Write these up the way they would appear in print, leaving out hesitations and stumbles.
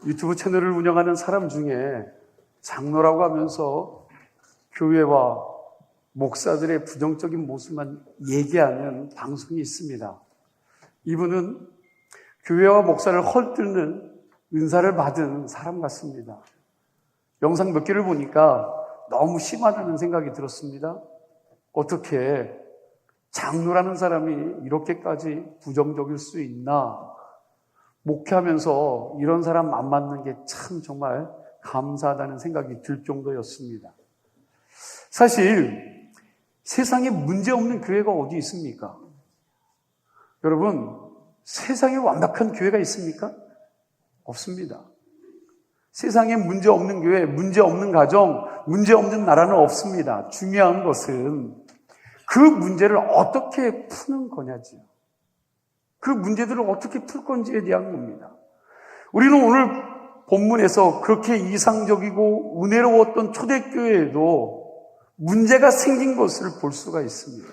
유튜브 채널을 운영하는 사람 중에 장로라고 하면서 교회와 목사들의 부정적인 모습만 얘기하는 방송이 있습니다. 이분은 교회와 목사를 헐뜯는 은사를 받은 사람 같습니다. 영상 몇 개를 보니까 너무 심하다는 생각이 들었습니다. 어떻게 장로라는 사람이 이렇게까지 부정적일 수 있나? 목회하면서 이런 사람 안 만난 게 참 정말 감사하다는 생각이 들 정도였습니다. 사실 세상에 문제없는 교회가 어디 있습니까? 여러분, 세상에 완벽한 교회가 있습니까? 없습니다. 세상에 문제없는 교회, 문제없는 가정, 문제없는 나라는 없습니다. 중요한 것은 그 문제를 어떻게 푸는 거냐지요. 그 문제들을 어떻게 풀 건지에 대한 겁니다. 우리는 오늘 본문에서 그렇게 이상적이고 은혜로웠던 초대교회에도 문제가 생긴 것을 볼 수가 있습니다.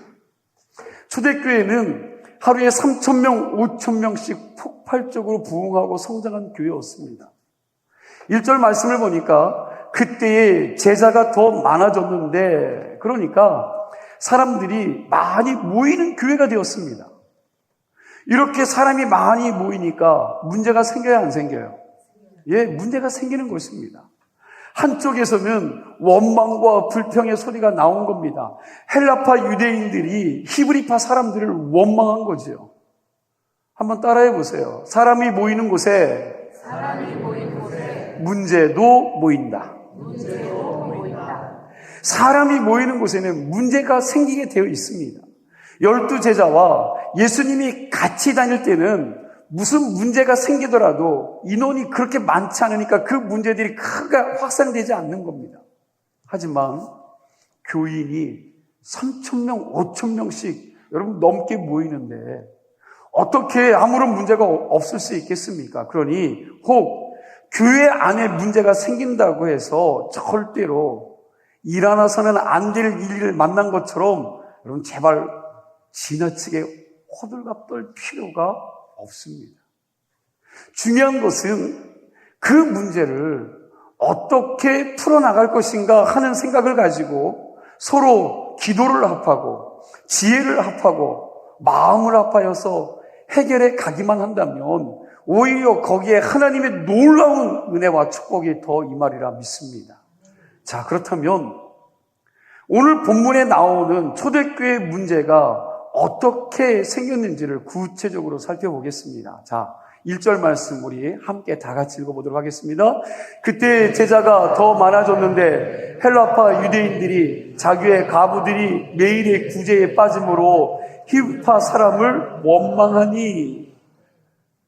초대교회는 하루에 3,000명, 5,000명씩 폭발적으로 부흥하고 성장한 교회였습니다. 1절 말씀을 보니까 그때의 제자가 더 많아졌는데, 그러니까 사람들이 많이 모이는 교회가 되었습니다. 이렇게 사람이 많이 모이니까 문제가 생겨야 안 생겨요? 예, 문제가 생기는 것입니다. 한쪽에서는 원망과 불평의 소리가 나온 겁니다. 헬라파 유대인들이 히브리파 사람들을 원망한 거죠. 한번 따라해 보세요. 사람이 모이는 곳에 문제도 모인다. 사람이 모이는 곳에는 문제가 생기게 되어 있습니다. 12제자와 예수님이 같이 다닐 때는 무슨 문제가 생기더라도 인원이 그렇게 많지 않으니까 그 문제들이 크게 확산되지 않는 겁니다. 하지만 교인이 3,000명, 5,000명씩 여러분 넘게 모이는데 어떻게 아무런 문제가 없을 수 있겠습니까? 그러니 혹 교회 안에 문제가 생긴다고 해서 절대로 일어나서는 안 될 일을 만난 것처럼 여러분 제발 지나치게 호들갑 떨 필요가 없습니다. 중요한 것은 그 문제를 어떻게 풀어나갈 것인가 하는 생각을 가지고 서로 기도를 합하고 지혜를 합하고 마음을 합하여서 해결해 가기만 한다면 오히려 거기에 하나님의 놀라운 은혜와 축복이 더 임하리라 믿습니다. 자, 그렇다면 오늘 본문에 나오는 초대교회 문제가 어떻게 생겼는지를 구체적으로 살펴보겠습니다. 자, 1절 말씀 우리 함께 다 같이 읽어보도록 하겠습니다. 그때 제자가 더 많아졌는데 헬라파 유대인들이 자기의 가부들이 매일의 구제에 빠짐으로 히브리파 사람을 원망하니.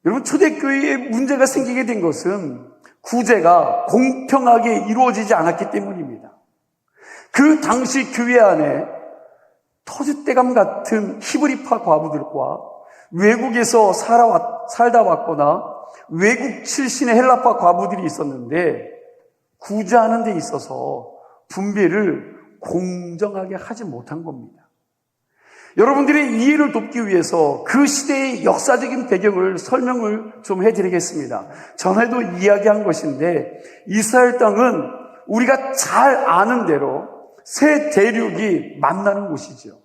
여러분, 초대교회에 문제가 생기게 된 것은 구제가 공평하게 이루어지지 않았기 때문입니다. 그 당시 교회 안에 터줏대감 같은 히브리파 과부들과 외국에서 살다 왔거나 외국 출신의 헬라파 과부들이 있었는데 구제하는 데 있어서 분배를 공정하게 하지 못한 겁니다. 여러분들의 이해를 돕기 위해서 그 시대의 역사적인 배경을 설명을 좀 해드리겠습니다. 전에도 이야기한 것인데 이스라엘 땅은 우리가 잘 아는 대로 세 대륙이 만나는 곳이죠.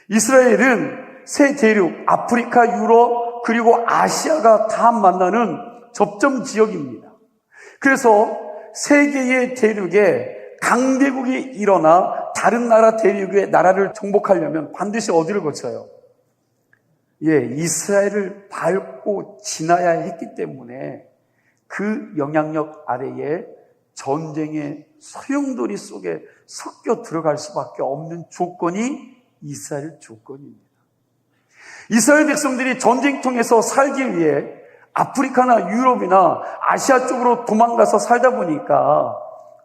이스라엘은 세 대륙, 아프리카, 유럽, 그리고 아시아가 다 만나는 접점 지역입니다. 그래서 세 개의 대륙에 강대국이 일어나 다른 나라 대륙의 나라를 정복하려면 반드시 어디를 거쳐요? 예, 이스라엘을 밟고 지나야 했기 때문에 그 영향력 아래에 전쟁의 소용돌이 속에 섞여 들어갈 수밖에 없는 조건이 이스라엘 조건입니다. 이스라엘 백성들이 전쟁통에서 살기 위해 아프리카나 유럽이나 아시아 쪽으로 도망가서 살다 보니까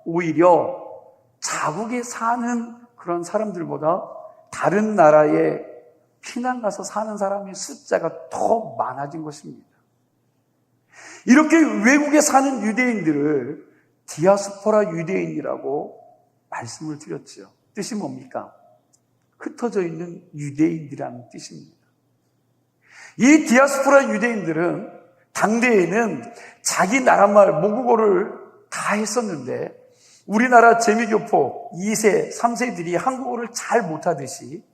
오히려 자국에 사는 그런 사람들보다 다른 나라에 피난 가서 사는 사람의 숫자가 더 많아진 것입니다. 이렇게 외국에 사는 유대인들을 디아스포라 유대인이라고 말씀을 드렸죠. 뜻이 뭡니까? 흩어져 있는 유대인이라는 뜻입니다. 이 디아스포라 유대인들은 당대에는 자기 나라말 모국어를 다 했었는데 우리나라 재미교포 2세, 3세들이 한국어를 잘 못하듯이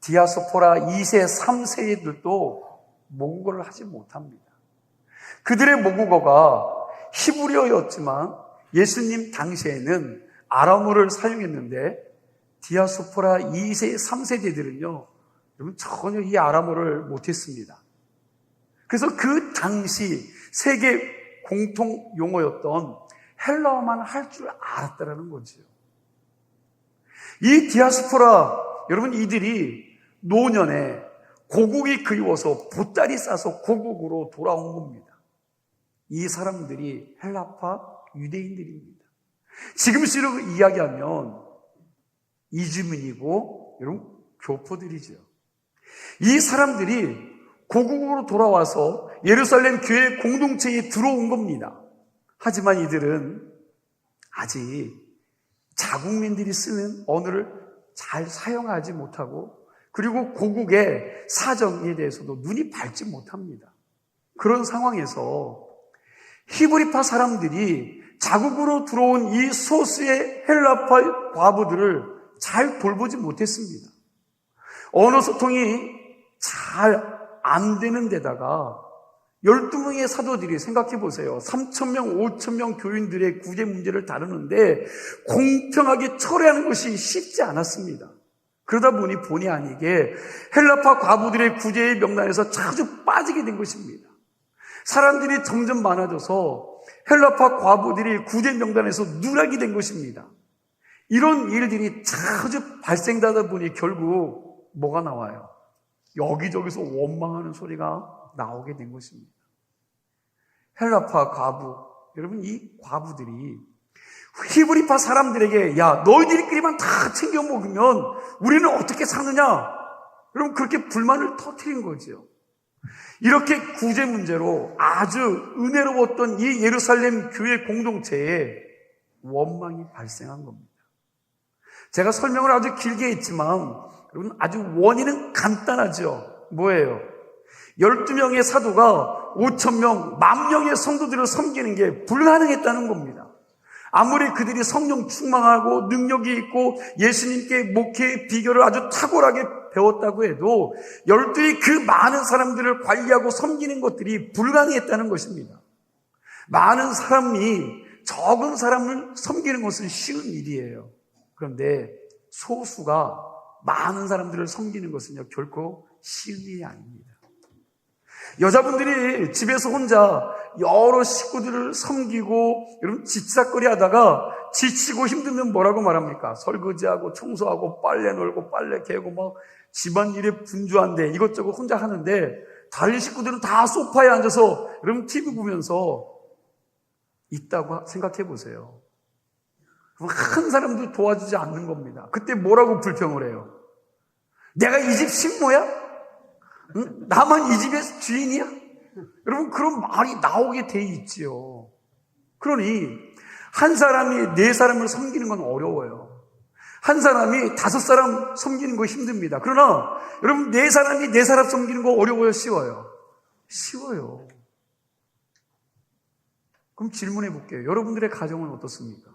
디아스포라 2세, 3세들도 모국어를 하지 못합니다. 그들의 모국어가 히브리어였지만 예수님 당시에는 아람어를 사용했는데 디아스포라 2세, 3세대들은요, 여러분 전혀 이 아람어를 못했습니다. 그래서 그 당시 세계 공통 용어였던 헬라어만 할 줄 알았다라는 거죠. 이 디아스포라, 여러분 이들이 노년에 고국이 그리워서 보따리 싸서 고국으로 돌아온 겁니다. 이 사람들이 헬라파 유대인들입니다. 지금식으로 이야기하면 이주민이고 여러분 교포들이죠. 이 사람들이 고국으로 돌아와서 예루살렘 교회 공동체에 들어온 겁니다. 하지만 이들은 아직 자국민들이 쓰는 언어를 잘 사용하지 못하고 그리고 고국의 사정에 대해서도 눈이 밝지 못합니다. 그런 상황에서 히브리파 사람들이 자국으로 들어온 이 소수의 헬라파 과부들을 잘 돌보지 못했습니다. 언어 소통이 잘 안 되는 데다가 12명의 사도들이 생각해 보세요. 3,000명, 5,000명 교인들의 구제 문제를 다루는데 공평하게 처리하는 것이 쉽지 않았습니다. 그러다 보니 본의 아니게 헬라파 과부들의 구제의 명단에서 자주 빠지게 된 것입니다. 사람들이 점점 많아져서 헬라파 과부들이 구제 명단에서 누락이 된 것입니다. 이런 일들이 자주 발생하다 보니 결국 뭐가 나와요? 여기저기서 원망하는 소리가 나오게 된 것입니다. 헬라파 과부, 여러분 이 과부들이 히브리파 사람들에게 야 너희들끼리만 다 챙겨 먹으면 우리는 어떻게 사느냐? 여러분 그렇게 불만을 터뜨린 거죠. 이렇게 구제 문제로 아주 은혜로웠던 이 예루살렘 교회 공동체에 원망이 발생한 겁니다. 제가 설명을 아주 길게 했지만 여러분 아주 원인은 간단하죠. 뭐예요? 12명의 사도가 5,000명, 10,000명의 성도들을 섬기는 게 불가능했다는 겁니다. 아무리 그들이 성령 충만하고 능력이 있고 예수님께 목회의 비결을 아주 탁월하게 배웠다고 해도 12의 그 많은 사람들을 관리하고 섬기는 것들이 불가능했다는 것입니다. 많은 사람이 적은 사람을 섬기는 것은 쉬운 일이에요. 그런데 소수가 많은 사람들을 섬기는 것은요 결코 쉬운 일이 아닙니다. 여자분들이 집에서 혼자 여러 식구들을 섬기고 여러분 짓작거리 하다가 지치고 힘들면 뭐라고 말합니까? 설거지하고 청소하고 빨래 널고 빨래 개고 막 집안일에 분주한데 이것저것 혼자 하는데 다른 식구들은 다 소파에 앉아서 여러분 TV 보면서 있다고 생각해 보세요. 한 사람도 도와주지 않는 겁니다. 그때 뭐라고 불평을 해요? 내가 이 집 식모야? 응? 나만 이 집의 주인이야? 여러분 그런 말이 나오게 돼 있지요. 그러니 한 사람이 4사람을 섬기는 건 어려워요. 한 사람이 5사람 섬기는 거 힘듭니다. 그러나 여러분 4사람이 4사람 섬기는 거 어려워요? 쉬워요? 쉬워요. 그럼 질문해 볼게요. 여러분들의 가정은 어떻습니까?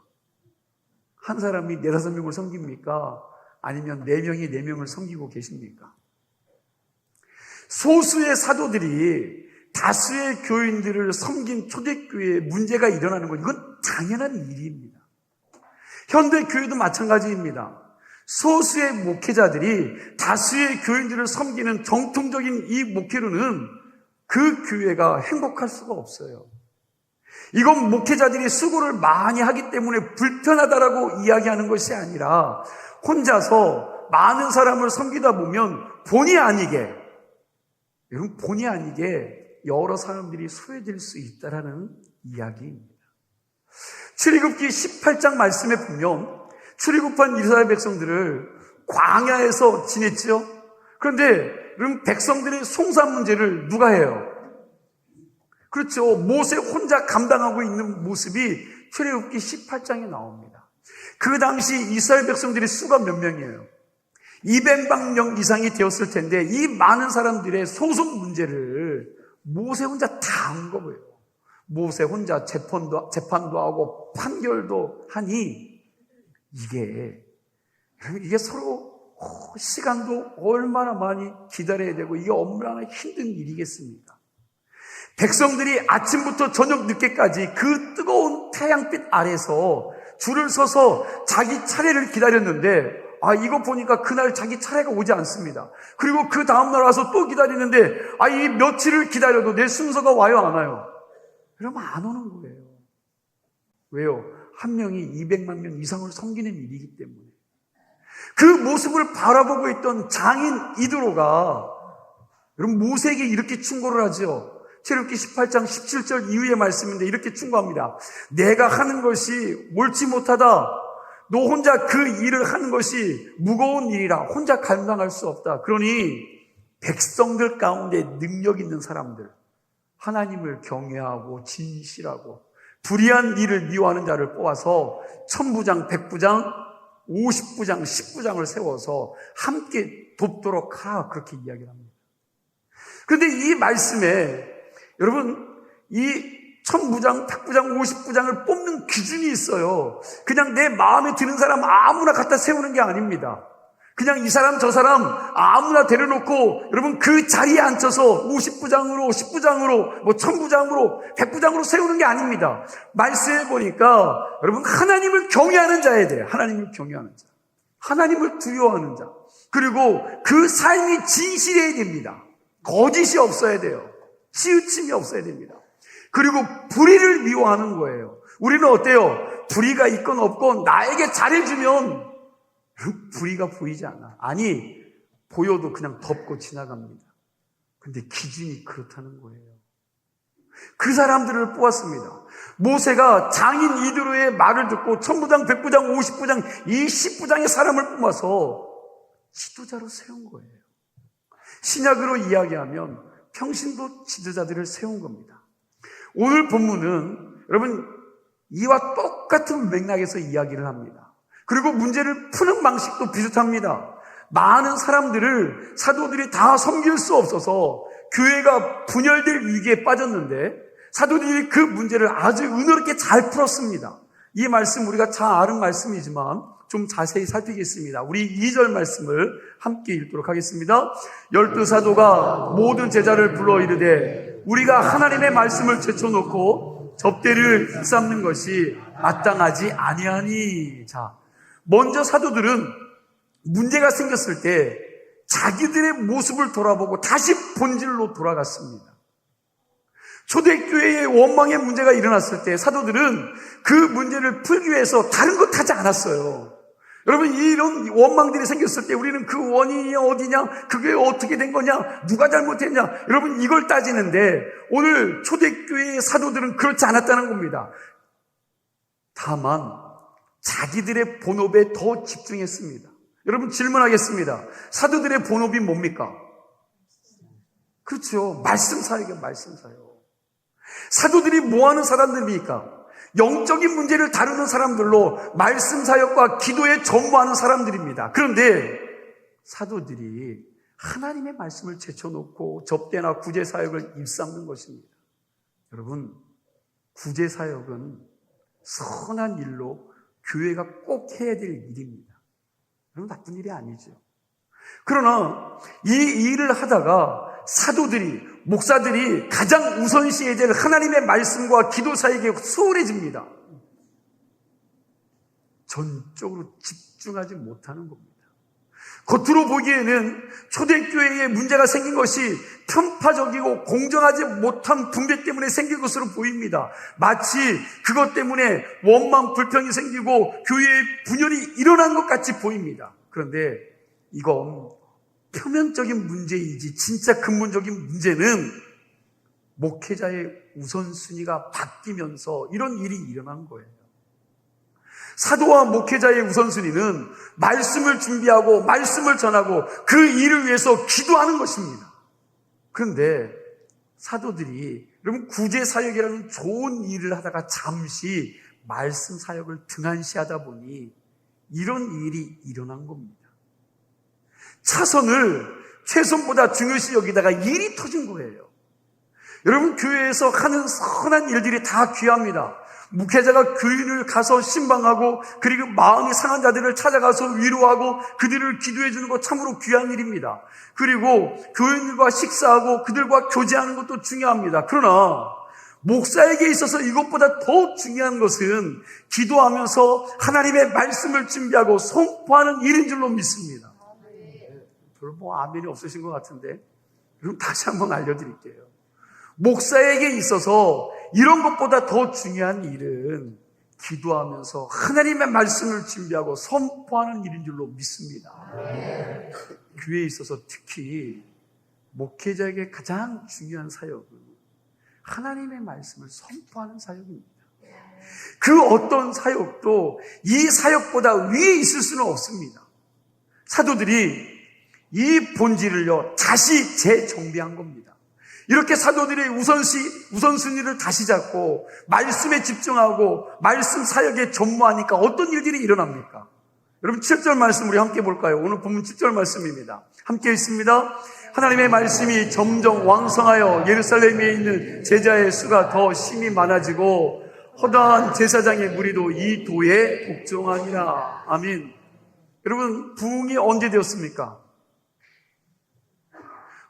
한 사람이 4-5명을 섬깁니까? 아니면 4명이 4명을 섬기고 계십니까? 소수의 사도들이 다수의 교인들을 섬긴 초대교회에 문제가 일어나는 건 이건 당연한 일입니다. 현대 교회도 마찬가지입니다. 소수의 목회자들이 다수의 교인들을 섬기는 정통적인 이 목회로는 그 교회가 행복할 수가 없어요. 이건 목회자들이 수고를 많이 하기 때문에 불편하다라고 이야기하는 것이 아니라 혼자서 많은 사람을 섬기다 보면 본의 아니게 여러 사람들이 소외될 수 있다라는 이야기입니다. 출애굽기 18장 말씀에 보면 출애굽한 이스라엘 백성들을 광야에서 지냈죠. 그런데 그럼 백성들의 송사 문제를 누가 해요? 그렇죠. 모세 혼자 감당하고 있는 모습이 출애굽기 18장에 나옵니다. 그 당시 이스라엘 백성들의 수가 몇 명이에요? 200만 명 이상이 되었을 텐데 이 많은 사람들의 소송 문제를 모세 혼자 다 한 거예요. 모세 혼자 재판도 하고 판결도 하니 이게 서로 시간도 얼마나 많이 기다려야 되고 이게 얼마나 힘든 일이겠습니까? 백성들이 아침부터 저녁 늦게까지 그 뜨거운 태양빛 아래서 줄을 서서 자기 차례를 기다렸는데 이거 보니까 그날 자기 차례가 오지 않습니다. 그리고 그 다음날 와서 또 기다리는데 이 며칠을 기다려도 내 순서가 와요, 안 와요? 그러면 안 오는 거예요. 왜요? 한 명이 200만 명 이상을 섬기는 일이기 때문에. 그 모습을 바라보고 있던 장인 이드로가 여러분 모세에게 이렇게 충고를 하죠. 출애굽기 18장 17절 이후의 말씀인데 이렇게 충고합니다. 내가 하는 것이 옳지 못하다. 너 혼자 그 일을 하는 것이 무거운 일이라 혼자 감당할 수 없다. 그러니 백성들 가운데 능력 있는 사람들, 하나님을 경외하고 진실하고 불의한 일을 미워하는 자를 뽑아서 1000부장, 100부장, 50부장, 10부장을 세워서 함께 돕도록 하라. 그렇게 이야기를 합니다. 그런데 이 말씀에 여러분 이 1000부장, 100부장, 50부장을 뽑는 기준이 있어요. 그냥 내 마음에 드는 사람 아무나 갖다 세우는 게 아닙니다. 그냥 이 사람 저 사람 아무나 데려놓고 여러분 그 자리에 앉혀서 50부장으로 10부장으로 1000부장으로 100부장으로 세우는 게 아닙니다. 말씀해 보니까 여러분 하나님을 경외하는 자에 대해 하나님을 경외하는 자, 하나님을 두려워하는 자, 그리고 그 삶이 진실해야 됩니다. 거짓이 없어야 돼요. 치우침이 없어야 됩니다. 그리고 불의를 미워하는 거예요. 우리는 어때요? 불의가 있건 없건 나에게 잘해주면 불의가 보이지 않아. 아니, 보여도 그냥 덮고 지나갑니다. 근데 기준이 그렇다는 거예요. 그 사람들을 뽑았습니다. 모세가 장인 이드로의 말을 듣고 1000부장, 100부장, 50부장, 이 10부장의 사람을 뽑아서 지도자로 세운 거예요. 신약으로 이야기하면 평신도 지도자들을 세운 겁니다. 오늘 본문은 여러분 이와 똑같은 맥락에서 이야기를 합니다. 그리고 문제를 푸는 방식도 비슷합니다. 많은 사람들을 사도들이 다 섬길 수 없어서 교회가 분열될 위기에 빠졌는데 사도들이 그 문제를 아주 은혜롭게 잘 풀었습니다. 이 말씀 우리가 잘 아는 말씀이지만 좀 자세히 살피겠습니다. 우리 2절 말씀을 함께 읽도록 하겠습니다. 12사도가 모든 제자를 불러 이르되 우리가 하나님의 말씀을 제쳐놓고 접대를 일삼는 것이 마땅하지 아니하니. 자, 먼저 사도들은 문제가 생겼을 때 자기들의 모습을 돌아보고 다시 본질로 돌아갔습니다. 초대교회의 원망의 문제가 일어났을 때 사도들은 그 문제를 풀기 위해서 다른 것 하지 않았어요. 여러분, 이런 원망들이 생겼을 때 우리는 그 원인이 어디냐, 그게 어떻게 된 거냐, 누가 잘못했냐, 여러분 이걸 따지는데 오늘 초대교회의 사도들은 그렇지 않았다는 겁니다. 다만 자기들의 본업에 더 집중했습니다. 여러분 질문하겠습니다. 사도들의 본업이 뭡니까? 그렇죠. 말씀 사역이에요. 말씀 사역. 사도들이 뭐하는 사람들입니까? 영적인 문제를 다루는 사람들로 말씀 사역과 기도에 전무하는 사람들입니다. 그런데 사도들이 하나님의 말씀을 제쳐놓고 접대나 구제 사역을 일삼는 것입니다. 여러분, 구제 사역은 선한 일로 교회가 꼭 해야 될 일입니다. 여러분, 나쁜 일이 아니죠. 그러나 이 일을 하다가 사도들이, 목사들이 가장 우선시해야 될 하나님의 말씀과 기도 사역에 소홀해집니다. 전적으로 집중하지 못하는 겁니다. 겉으로 보기에는 초대교회에 문제가 생긴 것이 편파적이고 공정하지 못한 분배 때문에 생긴 것으로 보입니다. 마치 그것 때문에 원망, 불평이 생기고 교회에 분열이 일어난 것 같이 보입니다. 그런데 이건 표면적인 문제이지 진짜 근본적인 문제는 목회자의 우선순위가 바뀌면서 이런 일이 일어난 거예요. 사도와 목회자의 우선순위는 말씀을 준비하고 말씀을 전하고 그 일을 위해서 기도하는 것입니다. 그런데 사도들이 여러분 구제 사역이라는 좋은 일을 하다가 잠시 말씀 사역을 등한시하다 보니 이런 일이 일어난 겁니다. 차선을 최선보다 중요시 여기다가 일이 터진 거예요. 여러분, 교회에서 하는 선한 일들이 다 귀합니다. 목회자가 교인을 가서 신방하고 그리고 마음이 상한 자들을 찾아가서 위로하고 그들을 기도해 주는 것 참으로 귀한 일입니다. 그리고 교인들과 식사하고 그들과 교제하는 것도 중요합니다. 그러나 목사에게 있어서 이것보다 더 중요한 것은 기도하면서 하나님의 말씀을 준비하고 선포하는 일인 줄로 믿습니다. 별로 아멘이 없으신 것 같은데, 그럼 다시 한번 알려드릴게요. 목사에게 있어서 이런 것보다 더 중요한 일은 기도하면서 하나님의 말씀을 준비하고 선포하는 일인 줄로 믿습니다. 교회에 있어서 특히 목회자에게 가장 중요한 사역은 하나님의 말씀을 선포하는 사역입니다. 그 어떤 사역도 이 사역보다 위에 있을 수는 없습니다. 사도들이 이 본질을요 다시 재정비한 겁니다. 이렇게 사도들이 우선순위를 다시 잡고 말씀에 집중하고 말씀 사역에 전무하니까 어떤 일들이 일어납니까? 여러분 7절 말씀 우리 함께 볼까요? 오늘 본문 7절 말씀입니다. 함께 읽습니다. 하나님의 말씀이 점점 왕성하여 예루살렘에 있는 제자의 수가 더 심히 많아지고 허다한 제사장의 무리도 이 도에 복종하니라. 아멘. 여러분, 부흥이 언제 되었습니까?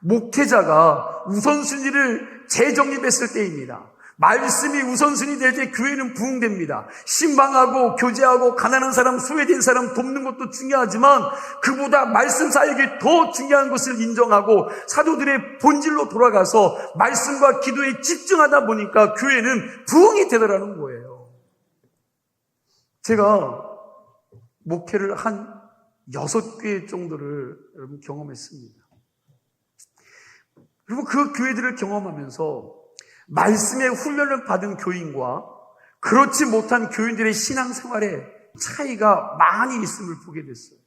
목회자가 우선순위를 재정립했을 때입니다. 말씀이 우선순위 될 때 교회는 부흥됩니다. 신방하고 교제하고 가난한 사람, 소외된 사람 돕는 것도 중요하지만 그보다 말씀 사역이 더 중요한 것을 인정하고 사도들의 본질로 돌아가서 말씀과 기도에 집중하다 보니까 교회는 부흥이 되더라는 거예요. 제가 목회를 한 6교회 정도를 여러분 경험했습니다. 그리고 그 교회들을 경험하면서 말씀의 훈련을 받은 교인과 그렇지 못한 교인들의 신앙생활에 차이가 많이 있음을 보게 됐어요.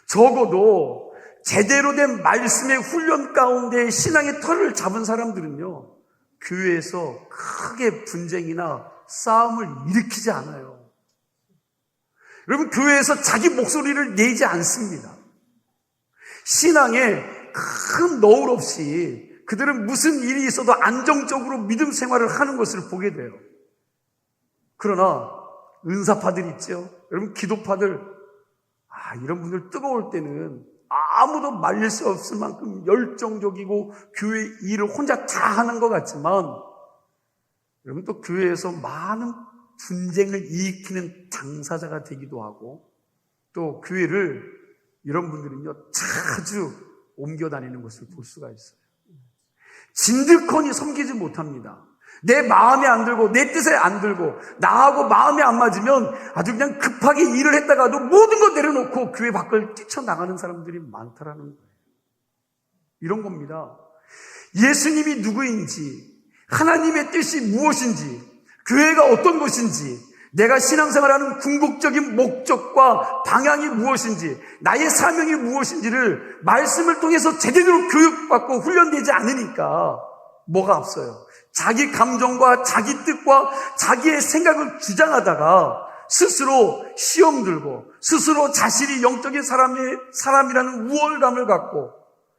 적어도 제대로 된 말씀의 훈련 가운데 신앙의 털을 잡은 사람들은요, 교회에서 크게 분쟁이나 싸움을 일으키지 않아요. 여러분, 교회에서 자기 목소리를 내지 않습니다. 신앙에 큰 너울 없이 그들은 무슨 일이 있어도 안정적으로 믿음 생활을 하는 것을 보게 돼요. 그러나 은사파들 있죠. 여러분, 기도파들, 이런 분들 뜨거울 때는 아무도 말릴 수 없을 만큼 열정적이고 교회 일을 혼자 다 하는 것 같지만 여러분, 또 교회에서 많은 분쟁을 일으키는 당사자가 되기도 하고 또 교회를 이런 분들은요 자주 옮겨 다니는 것을 볼 수가 있어요. 진득하니 섬기지 못합니다. 내 마음에 안 들고 내 뜻에 안 들고 나하고 마음에 안 맞으면 아주 그냥 급하게 일을 했다가도 모든 거 내려놓고 교회 밖을 뛰쳐나가는 사람들이 많다라는 거예요. 이런 겁니다. 예수님이 누구인지, 하나님의 뜻이 무엇인지, 교회가 어떤 것인지, 내가 신앙생활하는 궁극적인 목적과 방향이 무엇인지, 나의 사명이 무엇인지를 말씀을 통해서 제대로 교육받고 훈련되지 않으니까 뭐가 없어요. 자기 감정과 자기 뜻과 자기의 생각을 주장하다가 스스로 시험 들고 스스로 자신이 영적인 사람이라는 우월감을 갖고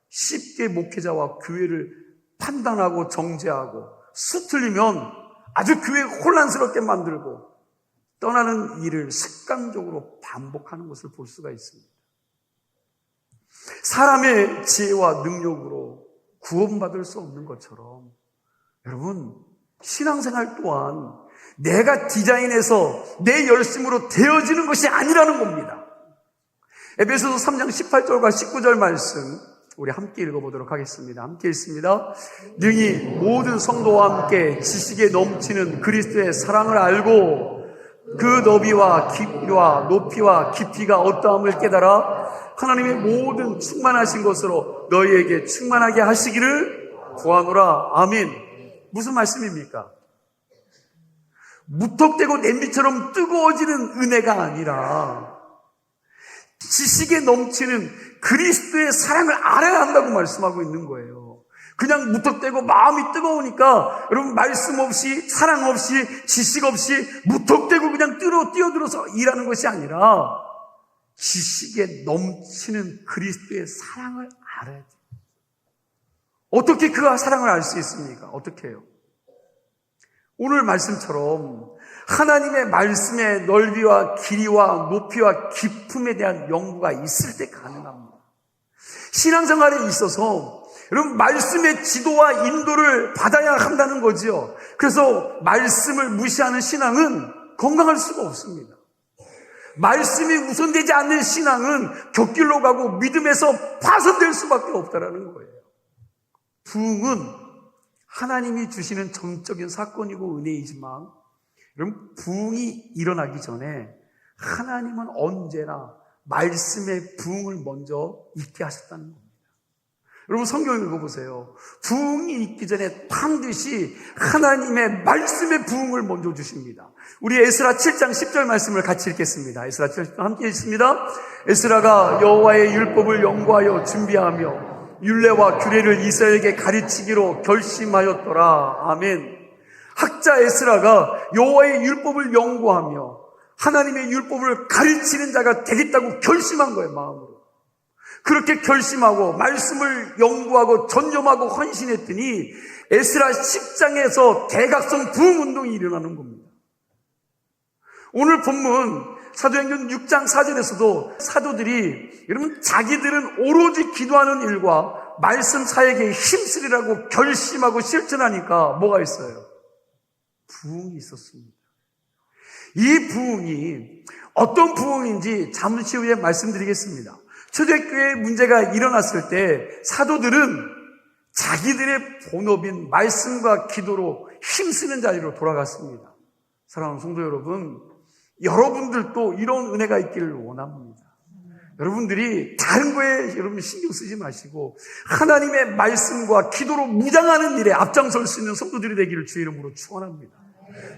쉽게 목회자와 교회를 판단하고 정죄하고 수틀리면 아주 교회 혼란스럽게 만들고 떠나는 일을 습관적으로 반복하는 것을 볼 수가 있습니다. 사람의 지혜와 능력으로 구원받을 수 없는 것처럼 여러분, 신앙생활 또한 내가 디자인해서 내 열심으로 되어지는 것이 아니라는 겁니다. 에베소서 3장 18절과 19절 말씀 우리 함께 읽어보도록 하겠습니다. 함께 읽습니다. 능히 모든 성도와 함께 지식에 넘치는 그리스도의 사랑을 알고 그 너비와 깊이와 높이와 깊이가 어떠함을 깨달아 하나님의 모든 충만하신 것으로 너희에게 충만하게 하시기를 구하노라. 아멘. 무슨 말씀입니까? 무턱대고 냄비처럼 뜨거워지는 은혜가 아니라 지식에 넘치는 그리스도의 사랑을 알아야 한다고 말씀하고 있는 거예요. 그냥 무턱대고 마음이 뜨거우니까 여러분 말씀 없이 사랑 없이 지식 없이 무턱대고 그냥 뛰어들어서 일하는 것이 아니라 지식에 넘치는 그리스도의 사랑을 알아야 돼요. 어떻게 그 사랑을 알 수 있습니까? 어떻게 해요? 오늘 말씀처럼 하나님의 말씀의 넓이와 길이와 높이와 깊음에 대한 연구가 있을 때 가능합니다. 신앙생활에 있어서 여러분 말씀의 지도와 인도를 받아야 한다는 거지요. 그래서 말씀을 무시하는 신앙은 건강할 수가 없습니다. 말씀이 우선되지 않는 신앙은 곁길로 가고 믿음에서 파손될 수밖에 없다라는 거예요. 부흥은 하나님이 주시는 전적인 사건이고 은혜이지만 여러분 부흥이 일어나기 전에 하나님은 언제나 말씀의 부흥을 먼저 있게 하셨다는 겁니다. 여러분 성경 읽어보세요. 부흥이 있기 전에 반드시 하나님의 말씀의 부흥을 먼저 주십니다. 우리 에스라 7장 10절 말씀을 같이 읽겠습니다. 에스라 7장 함께 읽습니다. 에스라가 여호와의 율법을 연구하여 준비하며 율례와 규례를 이스라엘에게 가르치기로 결심하였더라. 아멘. 학자 에스라가 여호와의 율법을 연구하며 하나님의 율법을 가르치는 자가 되겠다고 결심한 거예요, 마음으로. 그렇게 결심하고 말씀을 연구하고 전념하고 헌신했더니 에스라 10장에서 대각성 부흥운동이 일어나는 겁니다. 오늘 본문 사도행전 6장 4절에서도 사도들이 여러분 자기들은 오로지 기도하는 일과 말씀 사역에 힘쓰리라고 결심하고 실천하니까 뭐가 있어요? 부흥이 있었습니다. 이 부흥이 어떤 부흥인지 잠시 후에 말씀드리겠습니다. 초대교회에 문제가 일어났을 때 사도들은 자기들의 본업인 말씀과 기도로 힘쓰는 자리로 돌아갔습니다. 사랑하는 성도 여러분, 여러분들도 이런 은혜가 있기를 원합니다. 여러분들이 다른 거에 여러분 신경 쓰지 마시고 하나님의 말씀과 기도로 무장하는 일에 앞장설 수 있는 성도들이 되기를 주의 이름으로 축원합니다.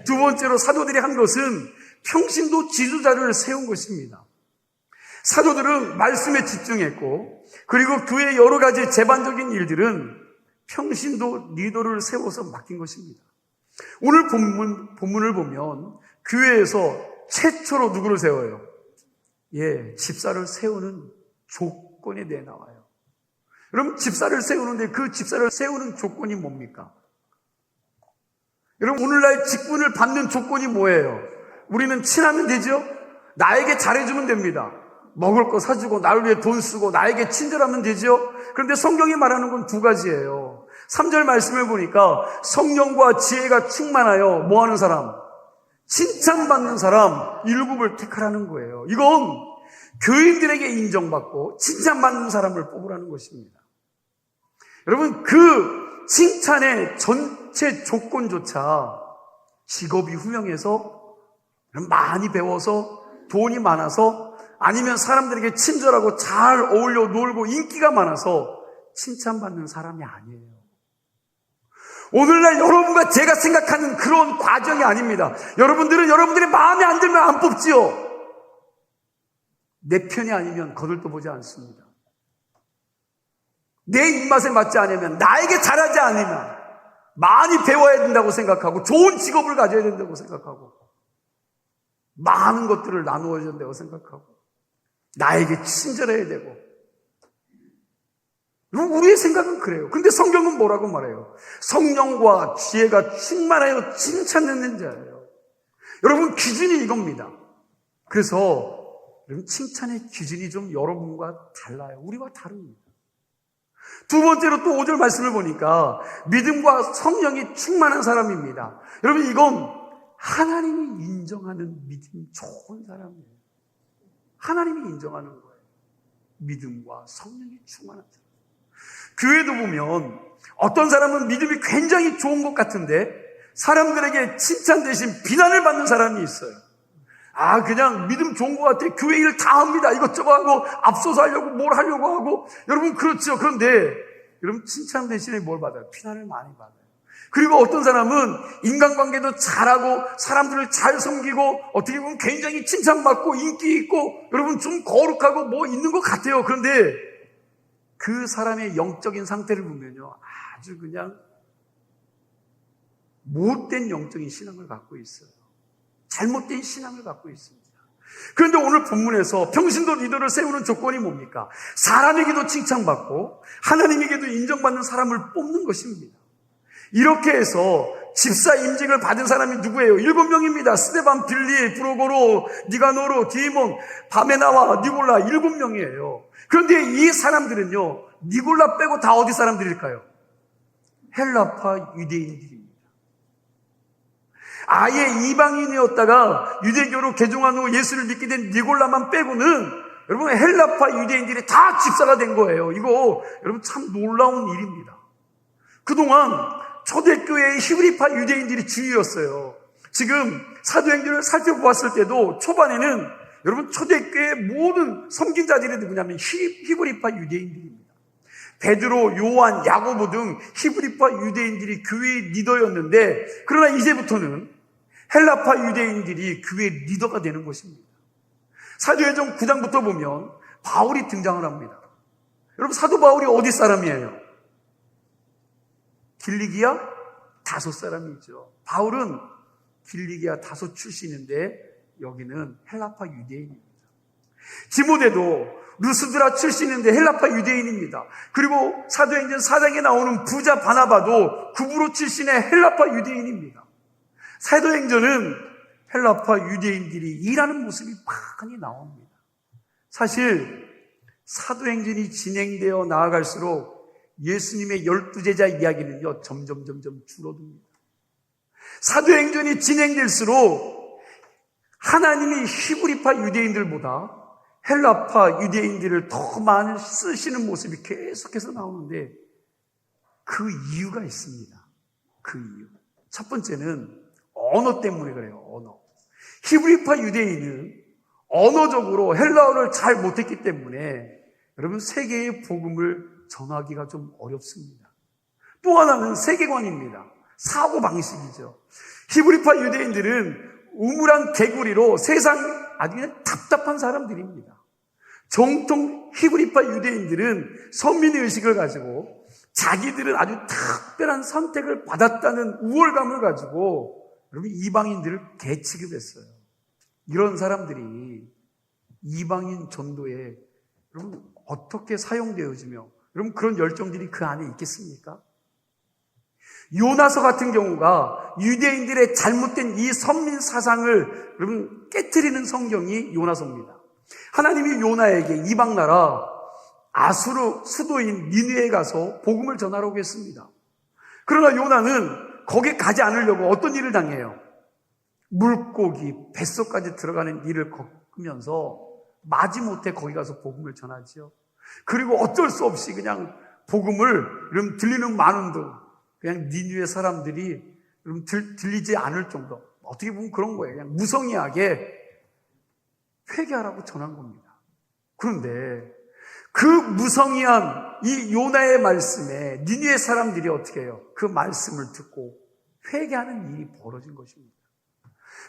두 번째로 사도들이 한 것은 평신도 지도자를 세운 것입니다. 사도들은 말씀에 집중했고 그리고 교회의 여러 가지 재반적인 일들은 평신도 리더를 세워서 맡긴 것입니다. 오늘 본문을 보면 교회에서 최초로 누구를 세워요? 집사를 세우는 조건에 대해 나와요. 여러분 집사를 세우는데 그 집사를 세우는 조건이 뭡니까? 여러분 오늘날 직분을 받는 조건이 뭐예요? 우리는 친하면 되죠? 나에게 잘해주면 됩니다. 먹을 거 사주고 나를 위해 돈 쓰고 나에게 친절하면 되죠? 그런데 성경이 말하는 건 두 가지예요. 3절 말씀을 보니까 성령과 지혜가 충만하여 뭐하는 사람? 칭찬받는 사람 7을 택하라는 거예요. 이건 교인들에게 인정받고 칭찬받는 사람을 뽑으라는 것입니다. 여러분 그 칭찬의 전체 조건조차 직업이 훌륭해서 많이 배워서 돈이 많아서 아니면 사람들에게 친절하고 잘 어울려 놀고 인기가 많아서 칭찬받는 사람이 아니에요. 오늘날 여러분과 제가 생각하는 그런 과정이 아닙니다. 여러분들은 여러분들의 마음에 안 들면 안 뽑지요. 내 편이 아니면 거들떠 보지 않습니다. 내 입맛에 맞지 않으면 나에게 잘하지 않으면 많이 배워야 된다고 생각하고 좋은 직업을 가져야 된다고 생각하고 많은 것들을 나누어야 된다고 생각하고 나에게 친절해야 되고 우리의 생각은 그래요. 근데 성경은 뭐라고 말해요? 성령과 지혜가 충만하여 칭찬받는 자예요. 여러분 기준이 이겁니다. 그래서 여러분 칭찬의 기준이 좀 여러분과 달라요. 우리와 다릅니다. 두 번째로 또 5절 말씀을 보니까 믿음과 성령이 충만한 사람입니다. 여러분 이건 하나님이 인정하는 믿음 좋은 사람이에요. 하나님이 인정하는 거예요. 믿음과 성령이 충만한 사람. 교회도 보면 어떤 사람은 믿음이 굉장히 좋은 것 같은데 사람들에게 칭찬 대신 비난을 받는 사람이 있어요. 그냥 믿음 좋은 것 같아. 교회 일 다 합니다. 이것저것 하고 앞서서 하려고 뭘 하려고 하고. 여러분 그렇죠. 그런데 여러분 칭찬 대신에 뭘 받아요? 비난을 많이 받아요. 그리고 어떤 사람은 인간관계도 잘하고 사람들을 잘 섬기고 어떻게 보면 굉장히 칭찬받고 인기 있고 여러분 좀 거룩하고 뭐 있는 것 같아요. 그런데 그 사람의 영적인 상태를 보면요 아주 그냥 못된 영적인 신앙을 갖고 있어요. 잘못된 신앙을 갖고 있습니다. 그런데 오늘 본문에서 평신도 리더를 세우는 조건이 뭡니까? 사람에게도 칭찬받고 하나님에게도 인정받는 사람을 뽑는 것입니다. 이렇게 해서 집사 임직을 받은 사람이 누구예요? 7명입니다. 스데반, 빌리, 브로고로, 니가노로, 디몬, 바메나와 니골라 7명이에요. 그런데 이 사람들은요, 니골라 빼고 다 어디 사람들일까요? 헬라파 유대인들입니다. 아예 이방인이었다가 유대교로 개종한 후 예수를 믿게 된 니골라만 빼고는 여러분 헬라파 유대인들이 다 집사가 된 거예요. 이거 여러분 참 놀라운 일입니다. 그동안 초대교회의 히브리파 유대인들이 주의였어요. 지금 사도행전을 살펴보았을 때도 초반에는 여러분 초대교회의 모든 섬긴자들이 누구냐면 히브리파 유대인들입니다. 베드로, 요한, 야고보 등 히브리파 유대인들이 교회의 리더였는데 그러나 이제부터는 헬라파 유대인들이 교회의 리더가 되는 것입니다. 사도행전 9장부터 보면 바울이 등장을 합니다. 여러분 사도 바울이 어디 사람이에요? 길리기아 다소 사람이죠. 바울은 길리기아 다소 출신인데 여기는 헬라파 유대인입니다. 디모데도 루스드라 출신인데 헬라파 유대인입니다. 그리고 사도행전 4장에 나오는 부자 바나바도 구브로 출신의 헬라파 유대인입니다. 사도행전은 헬라파 유대인들이 일하는 모습이 많이 나옵니다. 사실 사도행전이 진행되어 나아갈수록 예수님의 12제자 이야기는요 점점 줄어듭니다. 사도행전이 진행될수록 하나님이 히브리파 유대인들보다 헬라파 유대인들을 더 많이 쓰시는 모습이 계속해서 나오는데 그 이유가 있습니다. 그 이유. 첫 번째는 언어 때문에 그래요. 언어. 히브리파 유대인은 언어적으로 헬라어를 잘 못했기 때문에 여러분 세계의 복음을 전하기가 좀 어렵습니다. 또 하나는 세계관입니다. 사고방식이죠. 히브리파 유대인들은 우물한 개구리로 세상 아주 그냥 답답한 사람들입니다. 정통 히브리파 유대인들은 선민의식을 가지고 자기들은 아주 특별한 선택을 받았다는 우월감을 가지고 여러분 이방인들을 개취급했어요. 이런 사람들이 이방인 전도에 여러분 어떻게 사용되어지며 여러분 그런 열정들이 그 안에 있겠습니까? 요나서 같은 경우가 유대인들의 잘못된 이 선민 사상을 여러분 깨트리는 성경이 요나서입니다. 하나님이 요나에게 이방 나라 아수르 수도인 니느웨에 가서 복음을 전하라고 했습니다. 그러나 요나는 거기 가지 않으려고 어떤 일을 당해요? 물고기, 뱃속까지 들어가는 일을 겪으면서 마지못해 거기 가서 복음을 전하지요. 그리고 어쩔 수 없이 그냥 복음을 여러분 들리는 많은도 그냥 니느웨 사람들이 여러분 들리지 않을 정도 어떻게 보면 그런 거예요. 그냥 무성의하게 회개하라고 전한 겁니다. 그런데 그 무성의한 이 요나의 말씀에 니느웨 사람들이 어떻게 해요? 그 말씀을 듣고 회개하는 일이 벌어진 것입니다.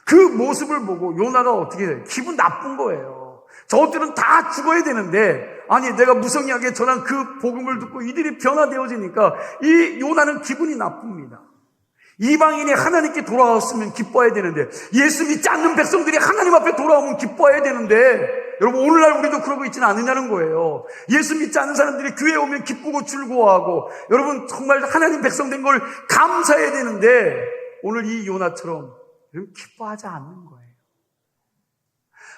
그 모습을 보고 요나가 어떻게 해요? 기분 나쁜 거예요. 저들은 다 죽어야 되는데 아니 내가 무성의하게 전한 그 복음을 듣고 이들이 변화되어지니까 이 요나는 기분이 나쁩니다. 이방인이 하나님께 돌아왔으면 기뻐해야 되는데 예수 믿지 않는 백성들이 하나님 앞에 돌아오면 기뻐해야 되는데 여러분 오늘날 우리도 그러고 있지는 않느냐는 거예요. 예수 믿지 않는 사람들이 교회에 오면 기쁘고 즐거워하고 여러분 정말 하나님 백성 된 걸 감사해야 되는데 오늘 이 요나처럼 여러분 기뻐하지 않는 거예요.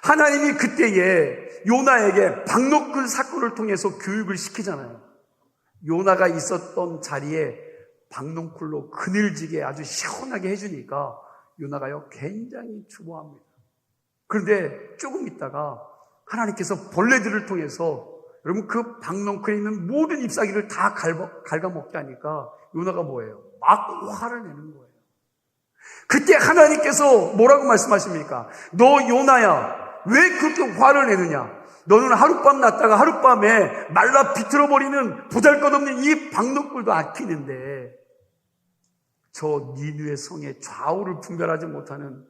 하나님이 그때에 요나에게 박노끌 사건을 통해서 교육을 시키잖아요. 요나가 있었던 자리에 박농쿨로 그늘지게 아주 시원하게 해주니까 요나가요 굉장히 추모합니다. 그런데 조금 있다가 하나님께서 벌레들을 통해서 여러분 그 박농쿨에 있는 모든 잎사귀를 다 갉아먹게 하니까 요나가 뭐예요? 막 화를 내는 거예요. 그때 하나님께서 뭐라고 말씀하십니까? 너 요나야 왜 그렇게 화를 내느냐? 너는 하룻밤 났다가 하룻밤에 말라 비틀어버리는 보잘것없는 이 박농쿨도 아끼는데 저 니느웨 성의 좌우를 분별하지 못하는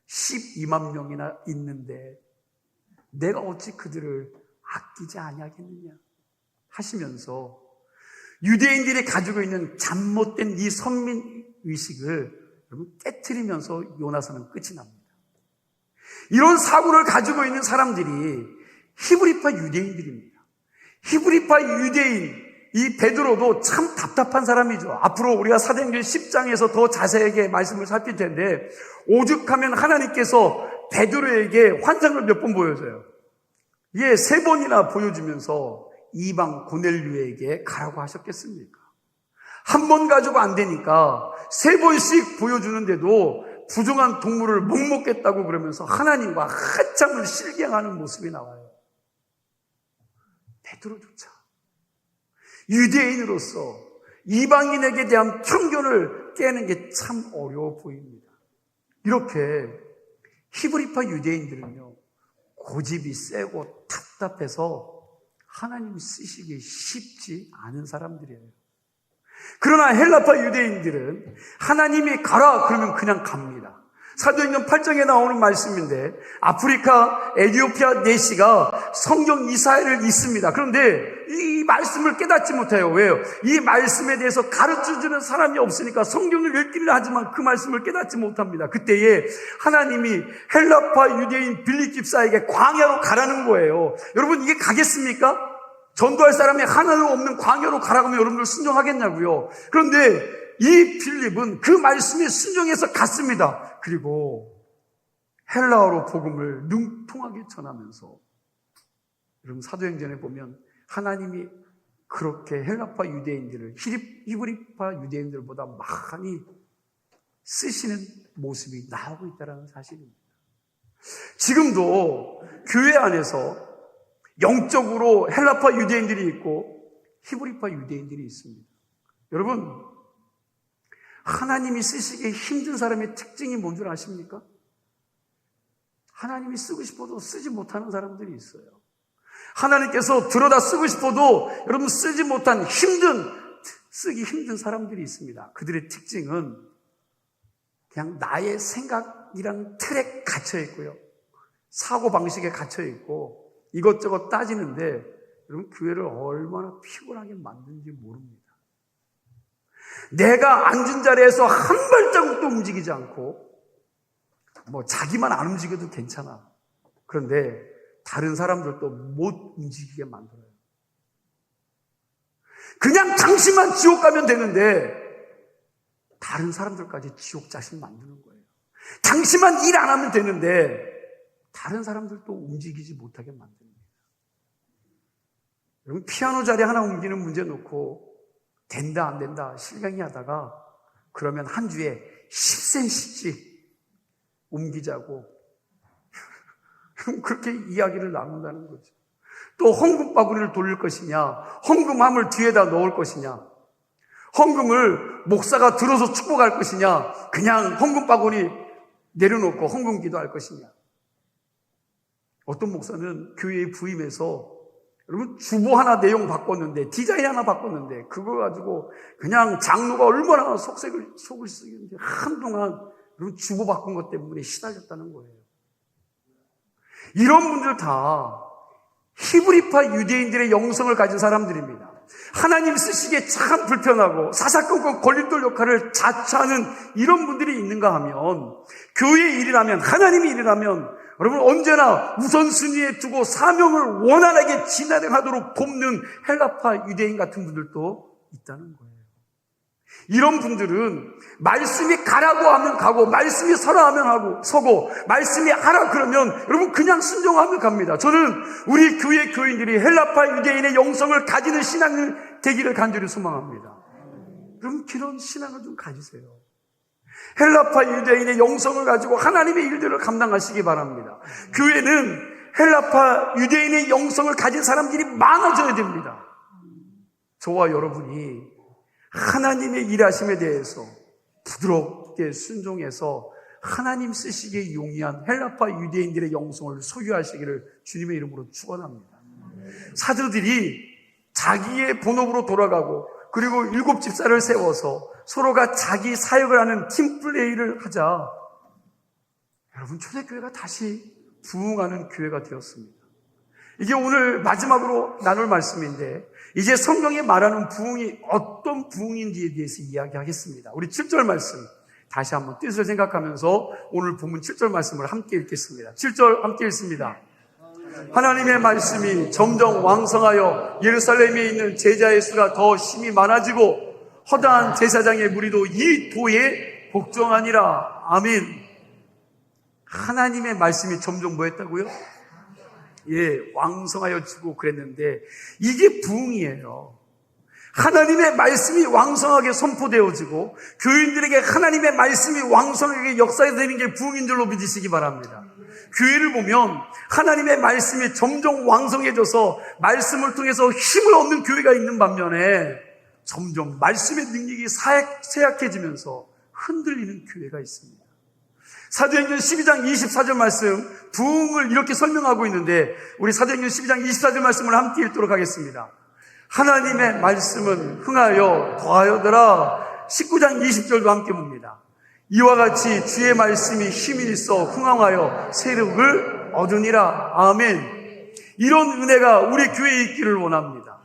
12만 명이나 있는데 내가 어찌 그들을 아끼지 아니하겠느냐 하시면서 유대인들이 가지고 있는 잘못된 이 선민의식을 깨트리면서 요나서는 끝이 납니다. 이런 사고를 가지고 있는 사람들이 히브리파 유대인들입니다. 히브리파 유대인 이 베드로도 참 답답한 사람이죠. 앞으로 우리가 사도행전 10장에서 더 자세하게 말씀을 살필 텐데, 오죽하면 하나님께서 베드로에게 환상을 몇 번 보여줘요. 이게 3번이나 보여주면서 이방 고넬료에게 가라고 하셨겠습니까? 한 번 가지고 안 되니까 3번씩 보여주는데도 부정한 동물을 못 먹겠다고 그러면서 하나님과 한참을 실갱하는 모습이 나와요. 베드로조차 유대인으로서 이방인에게 대한 편견을 깨는 게 참 어려워 보입니다. 이렇게 히브리파 유대인들은요, 고집이 세고 답답해서 하나님 쓰시기 쉽지 않은 사람들이에요. 그러나 헬라파 유대인들은 하나님이 가라 그러면 그냥 갑니다. 사도행전 8장에 나오는 말씀인데, 아프리카 에티오피아 내시가 성경 이사야를 읽습니다. 그런데 이 말씀을 깨닫지 못해요. 왜요? 이 말씀에 대해서 가르쳐주는 사람이 없으니까 성경을 읽기를 하지만 그 말씀을 깨닫지 못합니다. 그때에 하나님이 헬라파 유대인 빌립 집사에게 광야로 가라는 거예요. 여러분, 이게 가겠습니까? 전도할 사람이 하나도 없는 광야로 가라고 하면 여러분들 순종하겠냐고요. 그런데 이 빌립은 그 말씀에 순종해서 갔습니다. 그리고 헬라어로 복음을 능통하게 전하면서, 여러분 사도행전에 보면 하나님이 그렇게 헬라파 유대인들을 히브리파 유대인들보다 많이 쓰시는 모습이 나오고 있다는 사실입니다. 지금도 교회 안에서 영적으로 헬라파 유대인들이 있고 히브리파 유대인들이 있습니다. 여러분, 하나님이 쓰시기 힘든 사람의 특징이 뭔 줄 아십니까? 하나님이 쓰고 싶어도 쓰지 못하는 사람들이 있어요. 하나님께서 들어다 쓰고 싶어도 여러분 쓰지 못한 쓰기 힘든 사람들이 있습니다. 그들의 특징은 그냥 나의 생각이란 틀에 갇혀 있고요, 사고방식에 갇혀 있고 이것저것 따지는데, 여러분 교회를 얼마나 피곤하게 만드는지 모릅니다. 내가 앉은 자리에서 한 발자국도 움직이지 않고, 자기만 안 움직여도 괜찮아. 그런데 다른 사람들도 못 움직이게 만들어요. 그냥 당신만 지옥 가면 되는데 다른 사람들까지 지옥 자신 만드는 거예요. 당신만 일 안 하면 되는데 다른 사람들도 움직이지 못하게 만듭니다. 여러분, 피아노 자리 하나 옮기는 문제 놓고 된다 안 된다 실강이 하다가, 그러면 한 주에 10cm씩 옮기자고 그렇게 이야기를 나눈다는 거죠. 또 헌금 바구니를 돌릴 것이냐, 헌금함을 뒤에다 넣을 것이냐, 헌금을 목사가 들어서 축복할 것이냐, 그냥 헌금 바구니 내려놓고 헌금 기도할 것이냐. 어떤 목사는 교회에 부임해서 여러분 주보 하나 내용 바꿨는데, 디자인 하나 바꿨는데, 그거 가지고 그냥 장로가 얼마나 속을 쓰겠는지 한동안 여러분 주보 바꾼 것 때문에 시달렸다는 거예요. 이런 분들 다 히브리파 유대인들의 영성을 가진 사람들입니다. 하나님 쓰시기에 참 불편하고 사사건건 걸림돌 역할을 자처하는 이런 분들이 있는가 하면, 교회의 일이라면, 하나님의 일이라면 여러분 언제나 우선순위에 두고 사명을 원활하게 진행하도록 돕는 헬라파 유대인 같은 분들도 있다는 거예요. 이런 분들은 말씀이 가라고 하면 가고, 말씀이 서라 하면 서고, 말씀이 하라 그러면 여러분 그냥 순종하면 갑니다. 저는 우리 교회 교인들이 헬라파 유대인의 영성을 가지는 신앙이 되기를 간절히 소망합니다. 여러분 그런 신앙을 좀 가지세요. 헬라파 유대인의 영성을 가지고 하나님의 일들을 감당하시기 바랍니다. 교회는 헬라파 유대인의 영성을 가진 사람들이 많아져야 됩니다. 저와 여러분이 하나님의 일하심에 대해서 부드럽게 순종해서 하나님 쓰시기에 용이한 헬라파 유대인들의 영성을 소유하시기를 주님의 이름으로 축원합니다. 사도들이 자기의 본업으로 돌아가고, 그리고 7 집사를 세워서 서로가 자기 사역을 하는 팀플레이를 하자, 여러분 초대교회가 다시 부흥하는 교회가 되었습니다. 이게 오늘 마지막으로 나눌 말씀인데, 이제 성경이 말하는 부흥이 어떤 부흥인지에 대해서 이야기하겠습니다. 우리 7절 말씀 다시 한번 뜻을 생각하면서 오늘 본문 7절 말씀을 함께 읽겠습니다. 7절 함께 읽습니다. 하나님의 말씀이 점점 왕성하여 예루살렘에 있는 제자의 수가 더 심히 많아지고 허다한 제사장의 무리도 이 도에 복종하니라. 아멘. 하나님의 말씀이 점점 뭐 했다고요? 왕성하여지고 그랬는데 이게 부흥이에요. 하나님의 말씀이 왕성하게 선포되어지고 교인들에게 하나님의 말씀이 왕성하게 역사되는 게 부흥인 줄로 믿으시기 바랍니다. 교회를 보면 하나님의 말씀이 점점 왕성해져서 말씀을 통해서 힘을 얻는 교회가 있는 반면에 점점 말씀의 능력이 쇠약해지면서 흔들리는 교회가 있습니다. 사도행전 12장 24절 말씀, 부흥을 이렇게 설명하고 있는데 우리 사도행전 12장 24절 말씀을 함께 읽도록 하겠습니다. 하나님의 말씀은 흥하여 더하여더라. 19장 20절도 함께 봅니다. 이와 같이 주의 말씀이 힘이 있어 흥황하여 세력을 얻으니라. 아멘. 이런 은혜가 우리 교회에 있기를 원합니다.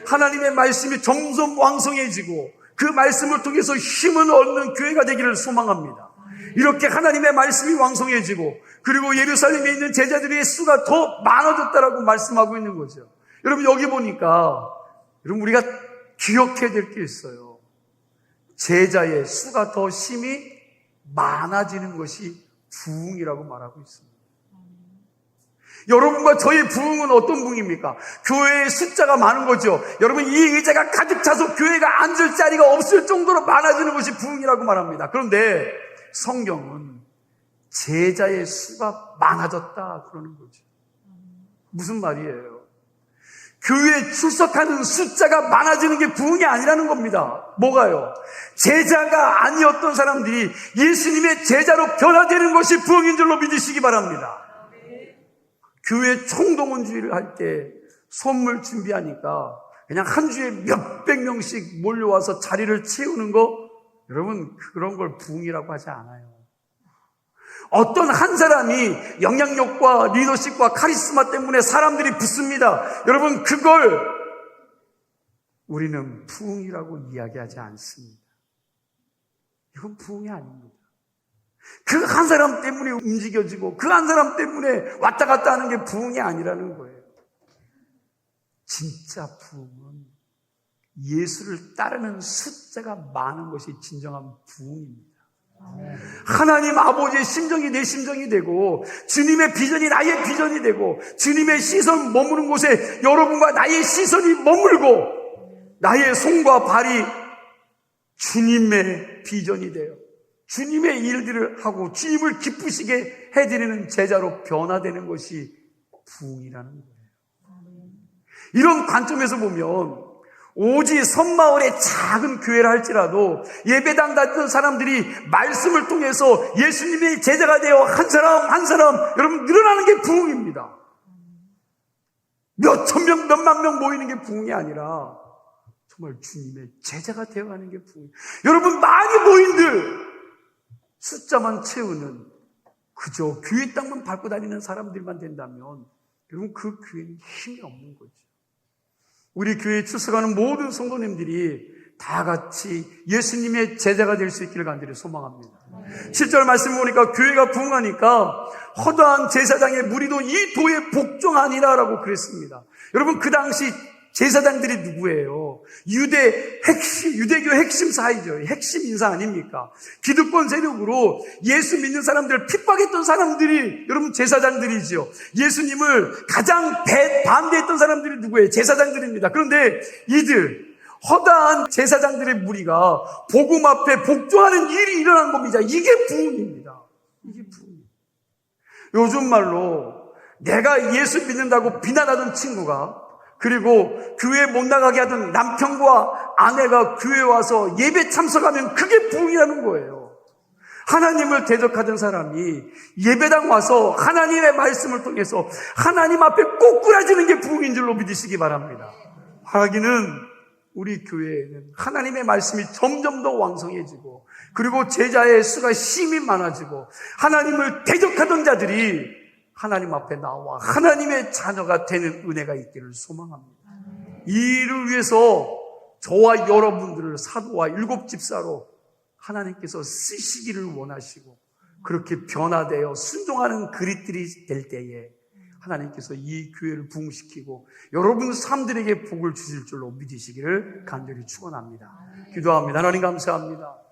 하나님의 말씀이 점점 왕성해지고 그 말씀을 통해서 힘을 얻는 교회가 되기를 소망합니다. 이렇게 하나님의 말씀이 왕성해지고 그리고 예루살렘에 있는 제자들의 수가 더 많아졌다라고 말씀하고 있는 거죠. 여러분 여기 보니까 여러분 우리가 기억해야 될 게 있어요. 제자의 수가 더 심히 많아지는 것이 부흥이라고 말하고 있습니다. 여러분과 저의 부흥은 어떤 부흥입니까? 교회의 숫자가 많은 거죠. 여러분 이 의자가 가득 차서 교회가 앉을 자리가 없을 정도로 많아지는 것이 부흥이라고 말합니다. 그런데 성경은 제자의 수가 많아졌다 그러는 거죠. 무슨 말이에요? 교회에 출석하는 숫자가 많아지는 게 부흥이 아니라는 겁니다. 뭐가요? 제자가 아니었던 사람들이 예수님의 제자로 변화되는 것이 부흥인 줄로 믿으시기 바랍니다. 교회 총동원주의를 할 때 선물 준비하니까 그냥 한 주에 몇백 명씩 몰려와서 자리를 채우는 거, 여러분 그런 걸 부흥이라고 하지 않아요. 어떤 한 사람이 영향력과 리더십과 카리스마 때문에 사람들이 붙습니다. 여러분 그걸 우리는 부흥이라고 이야기하지 않습니다. 이건 부흥이 아닙니다. 그 한 사람 때문에 움직여지고 그 한 사람 때문에 왔다 갔다 하는 게 부흥이 아니라는 거예요. 진짜 부흥은 예수를 따르는 숫자가 많은 것이 진정한 부흥입니다. 하나님 아버지의 심정이 내 심정이 되고 주님의 비전이 나의 비전이 되고 주님의 시선 머무는 곳에 여러분과 나의 시선이 머물고 나의 손과 발이 주님의 비전이 되어 주님의 일들을 하고 주님을 기쁘시게 해드리는 제자로 변화되는 것이 부흥이라는 거예요. 이런 관점에서 보면 오직 섬마을의 작은 교회라 할지라도 예배당 다니던 사람들이 말씀을 통해서 예수님의 제자가 되어 한 사람 한 사람 여러분 늘어나는 게 부흥입니다. 몇천 명 몇만 명 모이는 게 부흥이 아니라 정말 주님의 제자가 되어가는 게 부흥이에요. 여러분 많이 모인들 숫자만 채우는 그저 교회 땅만 밟고 다니는 사람들만 된다면 여러분 그 교회는 힘이 없는 거죠. 우리 교회에 출석하는 모든 성도님들이 다 같이 예수님의 제자가 될 수 있기를 간절히 소망합니다. 7절 말씀 보니까 교회가 부흥하니까 허다한 제사장의 무리도 이 도에 복종하니라라고 그랬습니다. 여러분 그 당시 제사장들이 누구예요? 유대교 핵심 사이죠. 핵심 인사 아닙니까? 기득권 세력으로 예수 믿는 사람들을 핍박했던 사람들이 여러분 제사장들이죠. 예수님을 가장 반대했던 사람들이 누구예요? 제사장들입니다. 그런데 이들 허다한 제사장들의 무리가 복음 앞에 복종하는 일이 일어난 겁니다. 이게 부흥입니다. 이게 부흥입니다. 요즘 말로 내가 예수 믿는다고 비난하던 친구가 그리고 교회 못 나가게 하던 남편과 아내가 교회에 와서 예배 참석하면 그게 부흥이라는 거예요. 하나님을 대적하던 사람이 예배당 와서 하나님의 말씀을 통해서 하나님 앞에 꼬꾸라지는 게 부흥인 줄로 믿으시기 바랍니다. 하기는 우리 교회에는 하나님의 말씀이 점점 더 왕성해지고 그리고 제자의 수가 심히 많아지고 하나님을 대적하던 자들이 하나님 앞에 나와 하나님의 자녀가 되는 은혜가 있기를 소망합니다. 이 일을 위해서 저와 여러분들을 사도와 일곱 집사로 하나님께서 쓰시기를 원하시고 그렇게 변화되어 순종하는 그릇들이 될 때에 하나님께서 이 교회를 부흥시키고 여러분 삶들에게 복을 주실 줄로 믿으시기를 간절히 축원합니다. 기도합니다. 하나님 감사합니다.